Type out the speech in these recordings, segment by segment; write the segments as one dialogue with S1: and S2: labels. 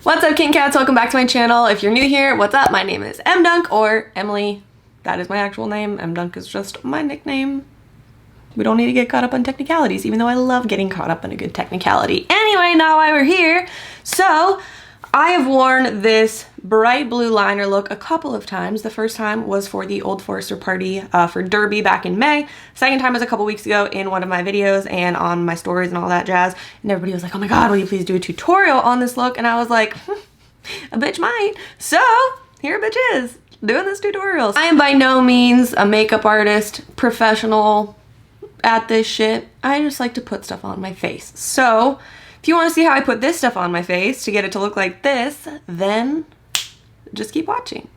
S1: What's up, King Cats? Welcome back to my channel. If you're new here, what's up? My name is Dunk or Emily. That is my actual name. Dunk is just my nickname. We don't need to get caught up on technicalities, even though I love getting caught up in a good technicality. Anyway, now why we're here. So, I have worn this bright blue liner look a couple of times. The first time was for the Old Forester party for Derby back in May. Second time was a couple weeks ago in one of my videos and on my stories and all that jazz. And everybody was like, oh my god, will you please do a tutorial on this look? And I was like, a bitch might. So, here a bitch is, doing this tutorial. I am by no means a makeup artist, professional at this shit. I just like to put stuff on my face. So, if you want to see how I put this stuff on my face to get it to look like this, then just keep watching.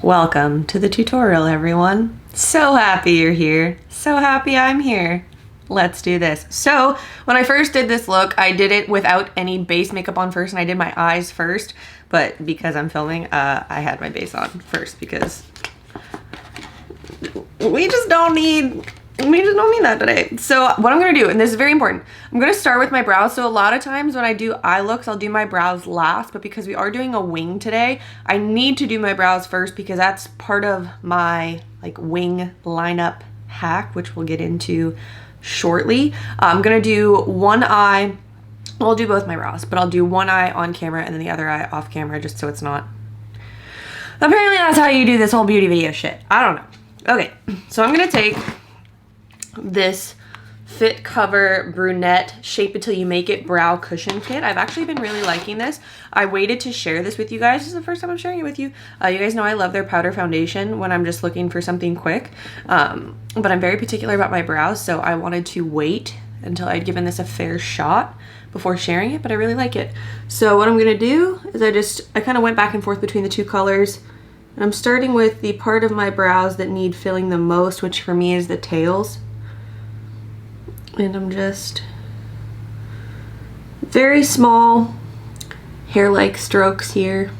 S1: Welcome to the tutorial, everyone. So happy you're here. So happy I'm here. Let's do this. So when I first did this look, I did it without any base makeup on first, and I did my eyes first. But because I'm filming, I had my base on first because we just don't need that today. So what I'm gonna do, and this is very important, I'm gonna start with my brows. So a lot of times when I do eye looks, I'll do my brows last, but because we are doing a wing today, I need to do my brows first because that's part of my like wing lineup hack, which we'll get into shortly. I'm gonna do one eye, well, I'll do both my brows, but I'll do one eye on camera and then the other eye off camera, just so it's not, apparently that's how you do this whole beauty video shit. I don't know. Okay, so I'm gonna take this Fit Cover Brunette Shape It Till You Make It Brow Cushion Kit. I've actually been really liking this. I waited to share this with you guys. This is the first time I'm sharing it with you. You guys know I love their powder foundation when I'm just looking for something quick. But I'm very particular about my brows, so I wanted to wait until I'd given this a fair shot before sharing it, but I really like it. So what I'm gonna do is I kind of went back and forth between the two colors. And I'm starting with the part of my brows that need filling the most, which for me is the tails. And I'm just very small hair-like strokes here.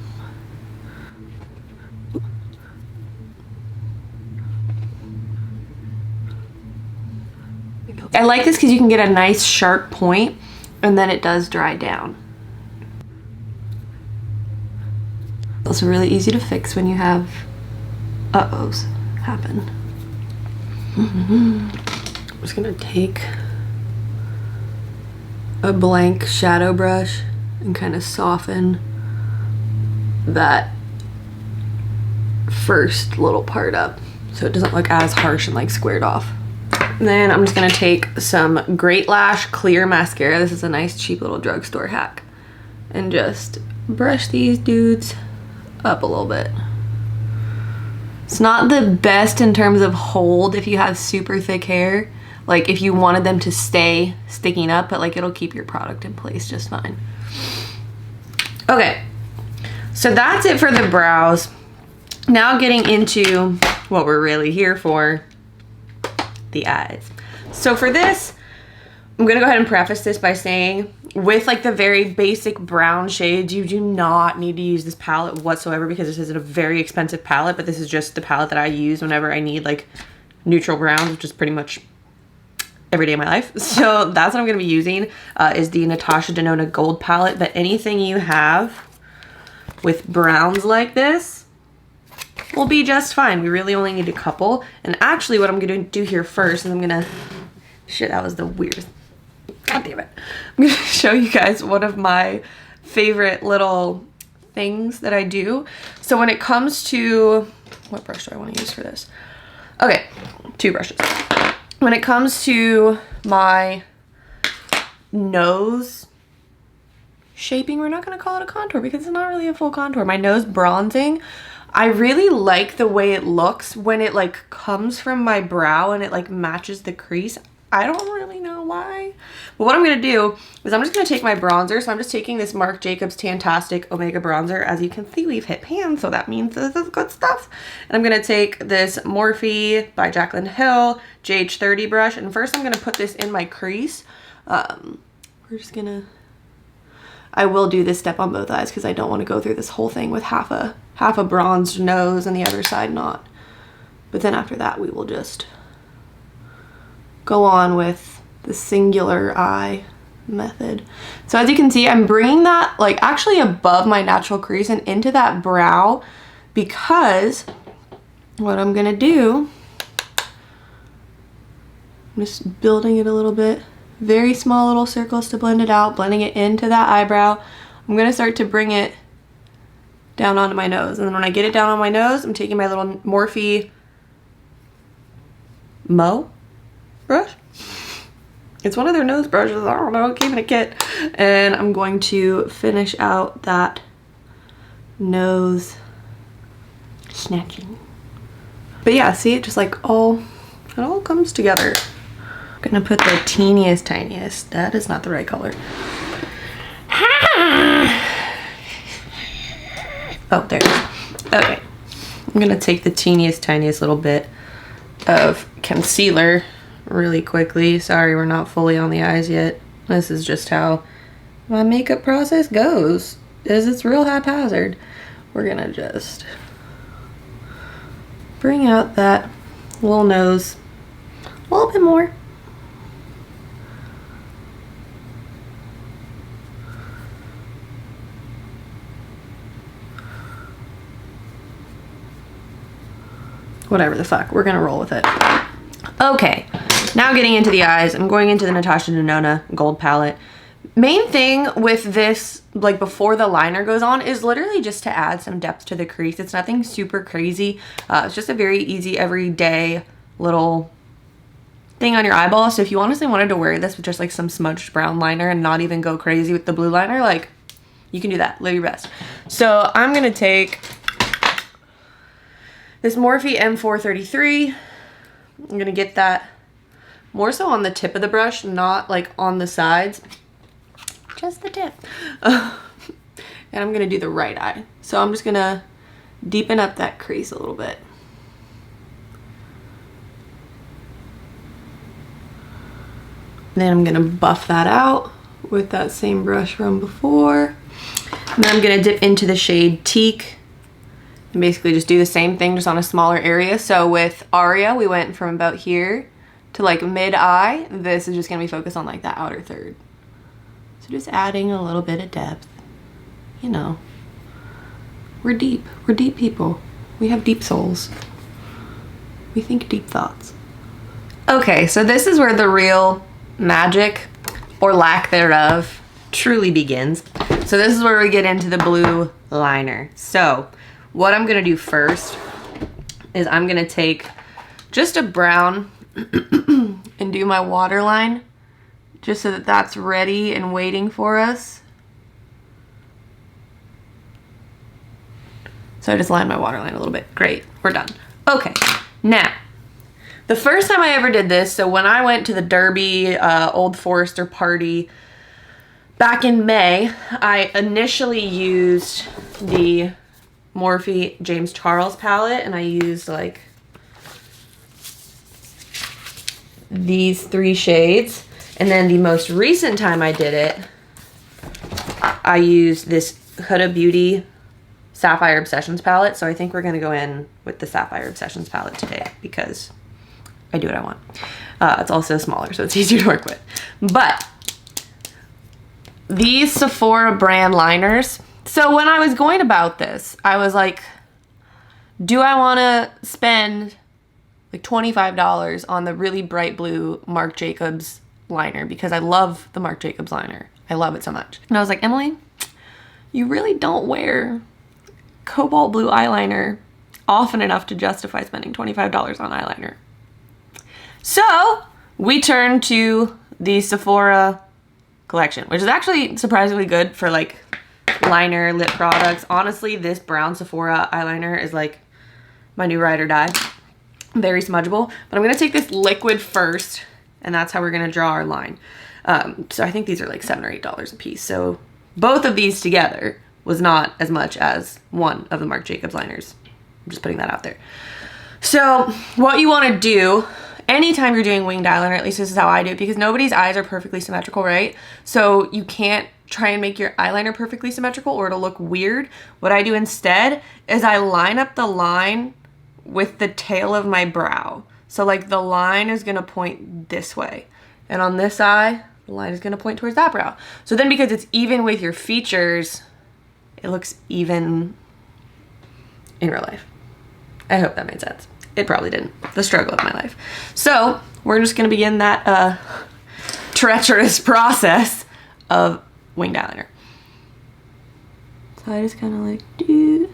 S1: I like this because you can get a nice sharp point and then it does dry down. Also really easy to fix when you have uh-ohs happen. I'm just gonna take a blank shadow brush and kind of soften that first little part up so it doesn't look as harsh and like squared off. And then I'm just gonna take some Great Lash Clear Mascara. This is a nice cheap little drugstore hack. And just brush these dudes up a little bit. It's not the best in terms of hold if you have super thick hair. Like if you wanted them to stay sticking up, but like it'll keep your product in place just fine. Okay, so that's it for the brows. Now getting into what we're really here for, the eyes. So for this, I'm gonna go ahead and preface this by saying with like the very basic brown shades, you do not need to use this palette whatsoever because this isn't a very expensive palette, but this is just the palette that I use whenever I need like neutral browns, which is pretty much every day of my life. So that's what I'm gonna be using is the Natasha Denona Gold palette, but anything you have with browns like this will be just fine. We really only need a couple. And actually what I'm gonna do here first is I'm gonna, shit, that was the weirdest, god damn it. I'm gonna show you guys one of my favorite little things that I do. So when it comes to, what brush do I wanna use for this? Okay, two brushes. When it comes to my nose shaping, we're not gonna call it a contour because it's not really a full contour. My nose bronzing, I really like the way it looks when it like comes from my brow and it like matches the crease. I don't really know why. But what I'm gonna do is I'm just gonna take my bronzer. So I'm just taking this Marc Jacobs Tantastic Omega Bronzer. As you can see, we've hit pan, so that means this is good stuff. And I'm gonna take this Morphe by Jaclyn Hill GH30 brush. And first I'm gonna put this in my crease. We're just gonna, I will do this step on both eyes because I don't wanna go through this whole thing with half a bronzed nose and the other side not. But then after that, we will just go on with the singular eye method. So as you can see, I'm bringing that like actually above my natural crease and into that brow, because what I'm gonna do, I'm just building it a little bit, very small little circles to blend it out, blending it into that eyebrow. I'm gonna start to bring it down onto my nose, and then when I get it down on my nose, I'm taking my little Morphe Mo brush. It's one of their nose brushes, I don't know, it came in a kit. And I'm going to finish out that nose snatching. But yeah, see, it just like it all comes together. I'm gonna put the teeniest, tiniest, that is not the right color. Oh, there it is. Okay. I'm gonna take the teeniest, tiniest little bit of concealer really quickly. Sorry, we're not fully on the eyes yet. This is just how my makeup process goes, is it's real haphazard. We're gonna just bring out that little nose a little bit more. Whatever the fuck, we're gonna roll with it. Okay, now getting into the eyes, I'm going into the Natasha Denona Gold Palette. Main thing with this, like before the liner goes on, is literally just to add some depth to the crease. It's nothing super crazy. It's just a very easy, everyday little thing on your eyeball. So if you honestly wanted to wear this with just like some smudged brown liner and not even go crazy with the blue liner, like, you can do that, live your best. So I'm gonna take this Morphe M433. I'm gonna get that more so on the tip of the brush, not like on the sides, just the tip. And I'm gonna do the right eye. So I'm just gonna deepen up that crease a little bit. Then I'm gonna buff that out with that same brush from before. And then I'm gonna dip into the shade Teak and basically just do the same thing, just on a smaller area. So with Aria, we went from about here to like mid-eye. This is just gonna be focused on like that outer third. So just adding a little bit of depth. You know, we're deep people. We have deep souls. We think deep thoughts. Okay, so this is where the real magic, or lack thereof, truly begins. So this is where we get into the blue liner. So what I'm gonna do first is I'm gonna take just a brown and do my waterline, just so that that's ready and waiting for us. So I just lined my waterline a little bit. Great, we're done. Okay, now, the first time I ever did this, so when I went to the Derby Old Forester party back in May, I initially used the Morphe James Charles palette, and I used like these 3 shades. And then the most recent time I did it, I used this Huda Beauty Sapphire Obsessions palette. So I think we're gonna go in with the Sapphire Obsessions palette today because I do what I want. It's also smaller, so it's easier to work with. But these Sephora brand liners, so when I was going about this, I was like, do I want to spend like $25 on the really bright blue Marc Jacobs liner? Because I love the Marc Jacobs liner. I love it so much. And I was like, Emily, you really don't wear cobalt blue eyeliner often enough to justify spending $25 on eyeliner. So we turned to the Sephora collection, which is actually surprisingly good for like liner lip products. Honestly, this brown Sephora eyeliner is like my new ride or die. Very smudgeable, but I'm gonna take this liquid first, and that's how we're gonna draw our line. So I think these are like $7 or $8 a piece. So both of these together was not as much as one of the Marc Jacobs liners. I'm just putting that out there. So what you wanna do anytime you're doing winged eyeliner, at least this is how I do it, because nobody's eyes are perfectly symmetrical, right? So you can't try and make your eyeliner perfectly symmetrical or it'll look weird. What I do instead is I line up the line with the tail of my brow. So like the line is gonna point this way. And on this eye, the line is gonna point towards that brow. So then because it's even with your features, it looks even in real life. I hope that made sense. It probably didn't. The struggle of my life. So we're just gonna begin that treacherous process of winged eyeliner. So I just kind of like do.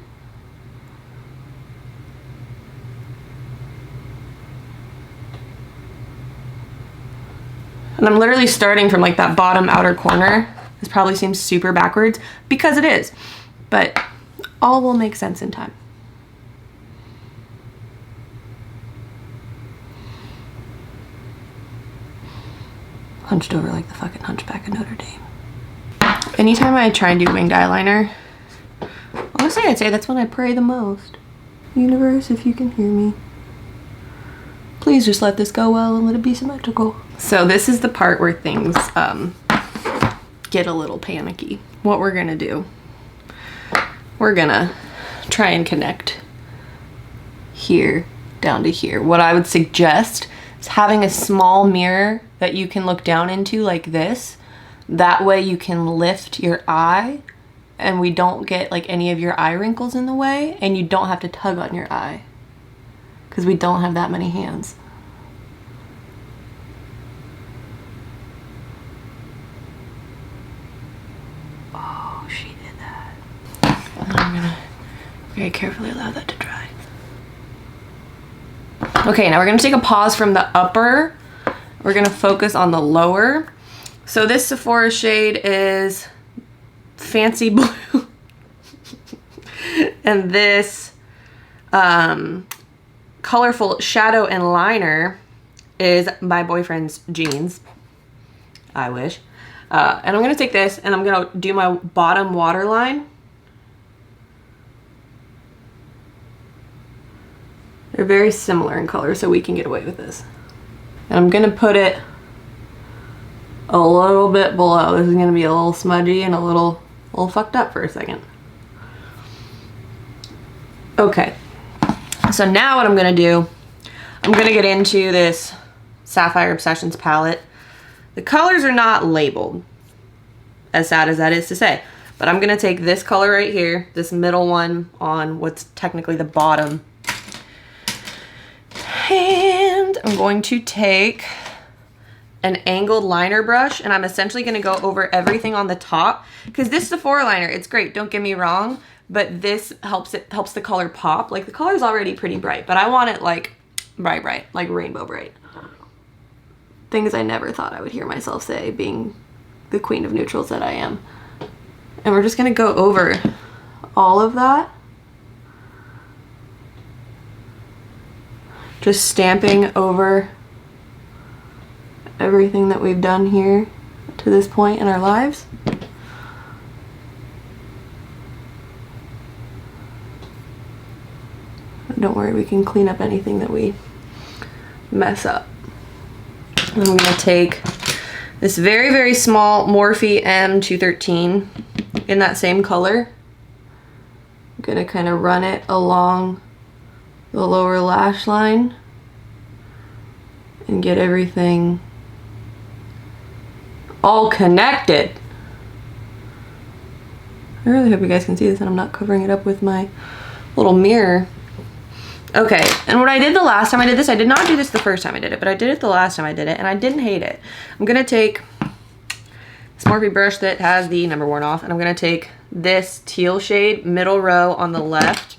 S1: And I'm literally starting from like that bottom outer corner. This probably seems super backwards because it is, but all will make sense in time. Hunched over like the fucking Hunchback of Notre Dame. Anytime I try and do winged eyeliner, honestly I'd say that's when I pray the most. Universe, if you can hear me, please just let this go well and let it be symmetrical. So this is the part where things get a little panicky. What we're gonna do, we're gonna try and connect here down to here. What I would suggest is having a small mirror that you can look down into like this. That way you can lift your eye and we don't get like any of your eye wrinkles in the way, and you don't have to tug on your eye because we don't have that many hands. Oh, she did that. And then I'm gonna very carefully allow that to dry. Okay, now we're gonna take a pause from the upper. We're gonna focus on the lower. So this Sephora shade is Fancy Blue. And this colorful shadow and liner is my boyfriend's jeans. I wish. And I'm gonna take this and I'm gonna do my bottom waterline. They're very similar in color, so we can get away with this. And I'm gonna put it a little bit below. This is gonna be a little smudgy and a little fucked up for a second. Okay, so now what I'm gonna do, I'm gonna get into this Sapphire Obsessions palette. The colors are not labeled, as sad as that is to say, but I'm gonna take this color right here, this middle one on what's technically the bottom, and I'm going to take an angled liner brush and I'm essentially going to go over everything on the top, because this Sephora liner, it's great, don't get me wrong, but this helps the color pop. Like the color is already pretty bright, but I want it like bright, like rainbow bright. Things I never thought I would hear myself say, being the queen of neutrals that I am. And we're just going to go over all of that. Just stamping over everything that we've done here to this point in our lives. Don't worry, we can clean up anything that we mess up. And I'm going to take this very, very small Morphe M213 in that same color. I'm going to kind of run it along the lower lash line and get everything all connected. I really hope you guys can see this and I'm not covering it up with my little mirror. Okay, and what I did the last time I did this, I did not do this the first time I did it, but I did it the last time I did it and I didn't hate it. I'm gonna take this Morphe brush that has the number worn off, and I'm gonna take this teal shade, middle row on the left.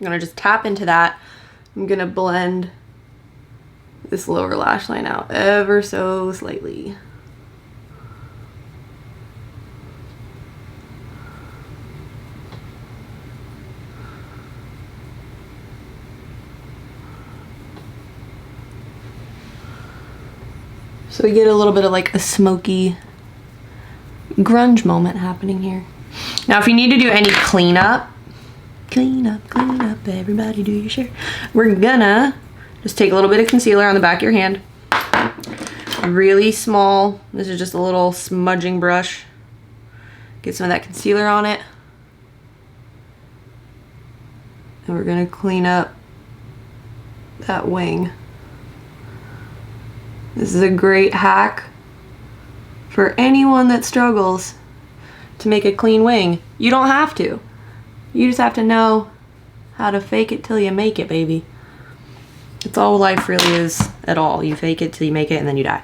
S1: I'm gonna just tap into that. I'm gonna blend this lower lash line out ever so slightly. So we get a little bit of like a smoky grunge moment happening here. Now if you need to do any cleanup, everybody do your share. We're gonna just take a little bit of concealer on the back of your hand. Really small. This is just a little smudging brush. Get some of that concealer on it. And we're gonna clean up that wing. This is a great hack for anyone that struggles to make a clean wing. You don't have to. You just have to know how to fake it till you make it, baby. It's all life really is at all. You fake it till you make it and then you die.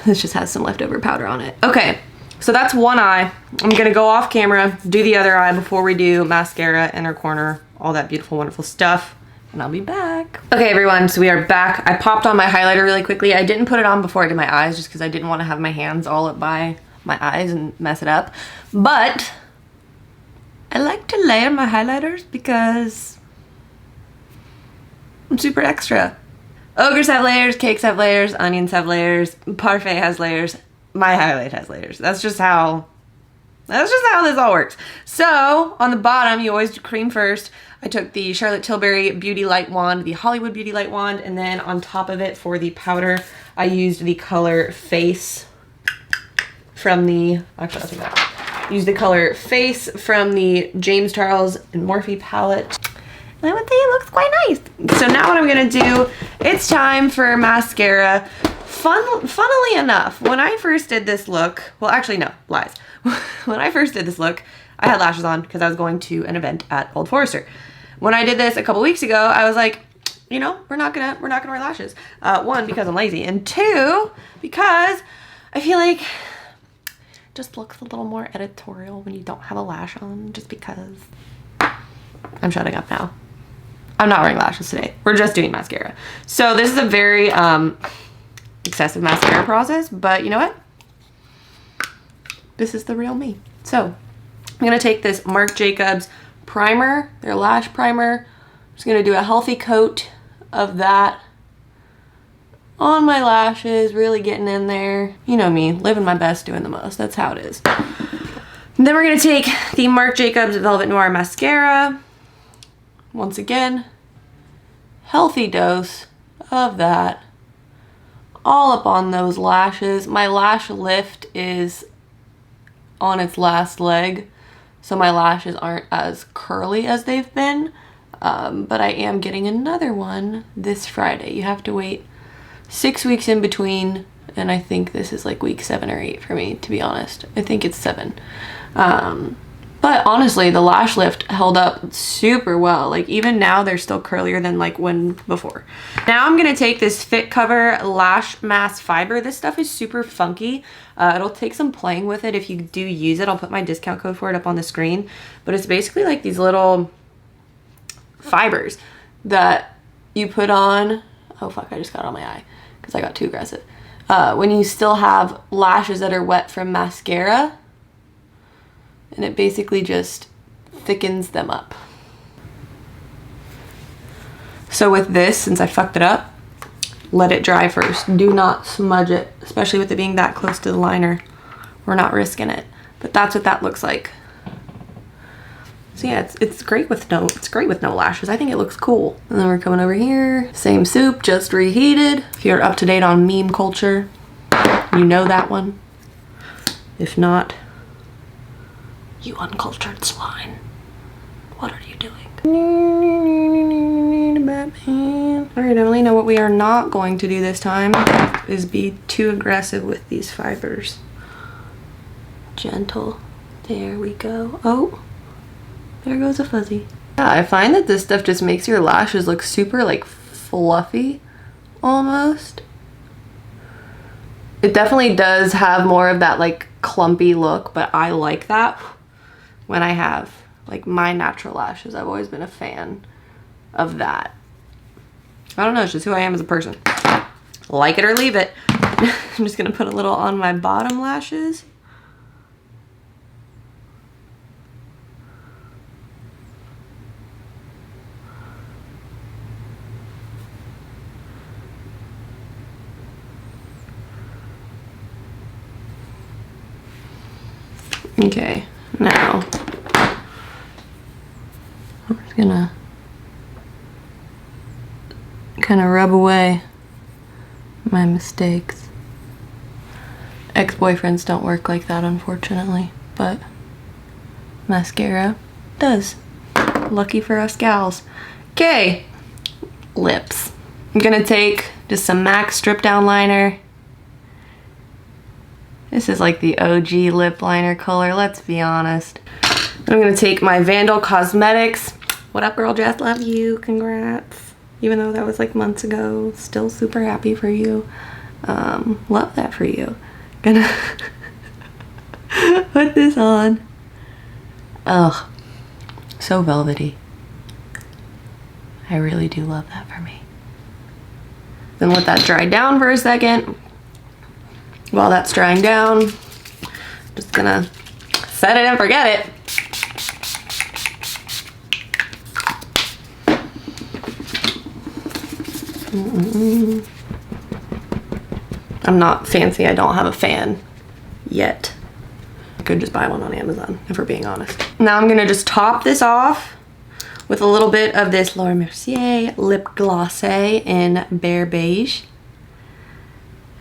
S1: This just has some leftover powder on it. Okay, so that's one eye. I'm gonna go off camera, do the other eye before we do mascara, inner corner, all that beautiful, wonderful stuff. And I'll be back. Okay, everyone, so we are back. I popped on my highlighter really quickly. I didn't put it on before I did my eyes just because I didn't want to have my hands all up by my eyes and mess it up. But I like to layer my highlighters because I'm super extra. Ogres have layers, cakes have layers, onions have layers, parfait has layers, my highlight has layers. That's just how this all works. So on the bottom, you always do cream first. I took the Charlotte Tilbury Beauty Light Wand, the Hollywood Beauty Light Wand, and then on top of it for the powder, I used the color Face from the, actually I'll take that. Use the color Face from the James Charles and Morphe palette. And I would say it looks quite nice. So now what I'm gonna do, it's time for mascara. Funnily enough, when I first did this look, well actually no, lies. When I first did this look, I had lashes on because I was going to an event at Old Forester. When I did this a couple weeks ago, I was like, you know, we're not gonna wear lashes. One, because I'm lazy, and two, because I feel like it just looks a little more editorial when you don't have a lash on, just because. I'm shutting up now. I'm not wearing lashes today. We're just doing mascara. So this is a very excessive mascara process, but you know what? This is the real me. So I'm gonna take this Marc Jacobs primer, their lash primer. I'm just gonna do a healthy coat of that on my lashes, really getting in there. You know me, living my best, doing the most. That's how it is. And then we're gonna take the Marc Jacobs Velvet Noir mascara. Once again, healthy dose of that all up on those lashes. My lash lift is on its last leg, so my lashes aren't as curly as they've been, but I am getting another one this Friday. You have to wait 6 weeks in between, and I think this is like week 7 or 8 for me, to be honest. I think it's 7. But honestly, the lash lift held up super well. Like even now they're still curlier than like when before. Now I'm gonna take this Fit Cover Lash Mask Fiber. This stuff is super funky. It'll take some playing with it if you do use it. I'll put my discount code for it up on the screen. But it's basically like these little fibers that you put on. Oh fuck, I just got on my eye because I got too aggressive. When you still have lashes that are wet from mascara, and it basically just thickens them up. So with this, since I fucked it up, let it dry first. Do not smudge it, especially with it being that close to the liner. We're not risking it. But that's what that looks like. So yeah, it's great with no lashes. I think it looks cool. And then we're coming over here. Same soup, just reheated. If you're up to date on meme culture, you know that one. If not, you uncultured swine. What are you doing? Batman. All right, Emily, now what we are not going to do this time is be too aggressive with these fibers. Gentle. There we go. Oh, there goes a fuzzy. Yeah, I find that this stuff just makes your lashes look super like fluffy almost. It definitely does have more of that like clumpy look, but I like that when I have like my natural lashes. I've always been a fan of that. I don't know, it's just who I am as a person. Like it or leave it. I'm just gonna put a little on my bottom lashes. Okay, now I'm just gonna kind of rub away my mistakes. Ex-boyfriends don't work like that, unfortunately, but mascara does. Lucky for us gals. Okay, lips. I'm gonna take just some MAC strip down liner This is like the OG lip liner color, let's be honest. I'm gonna take my Vandal Cosmetics. What up, girl Jess? Love you. Congrats. Even though that was like months ago, still super happy for you. Love that for you. Gonna put this on. Ugh, so velvety. I really do love that for me. Then let that dry down for a second. While that's drying down, just gonna set it and forget it. I'm not fancy, I don't have a fan yet. I could just buy one on Amazon, if we're being honest. Now I'm gonna just top this off with a little bit of this Laura Mercier Lip Gloss in Bare Beige.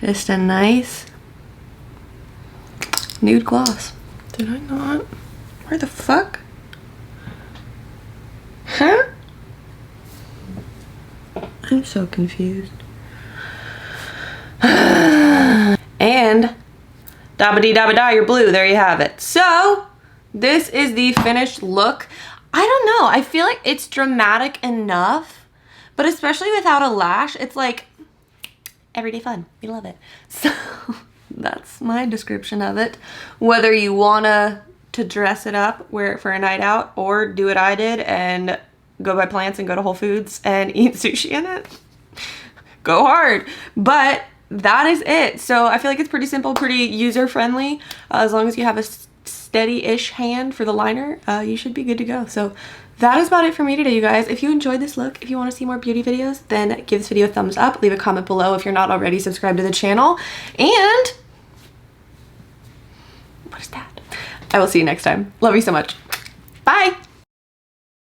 S1: Just a nice nude gloss. Did I not? Where the fuck? Huh? I'm so confused. And da-ba-dee-da-ba-da, you're blue. There you have it. So this is the finished look. I don't know. I feel like it's dramatic enough, but especially without a lash, it's like everyday fun. We love it. So that's my description of it. Whether you wanna to dress it up, wear it for a night out, or do what I did and go buy plants and go to Whole Foods and eat sushi in it, go hard. But that is it. So I feel like it's pretty simple, pretty user-friendly. As long as you have a steady-ish hand for the liner, you should be good to go. So that is about it for me today, you guys. If you enjoyed this look, if you want to see more beauty videos, then give this video a thumbs up. Leave a comment below if you're not already subscribed to the channel. And what is that? I will see you next time. Love you so much. Bye.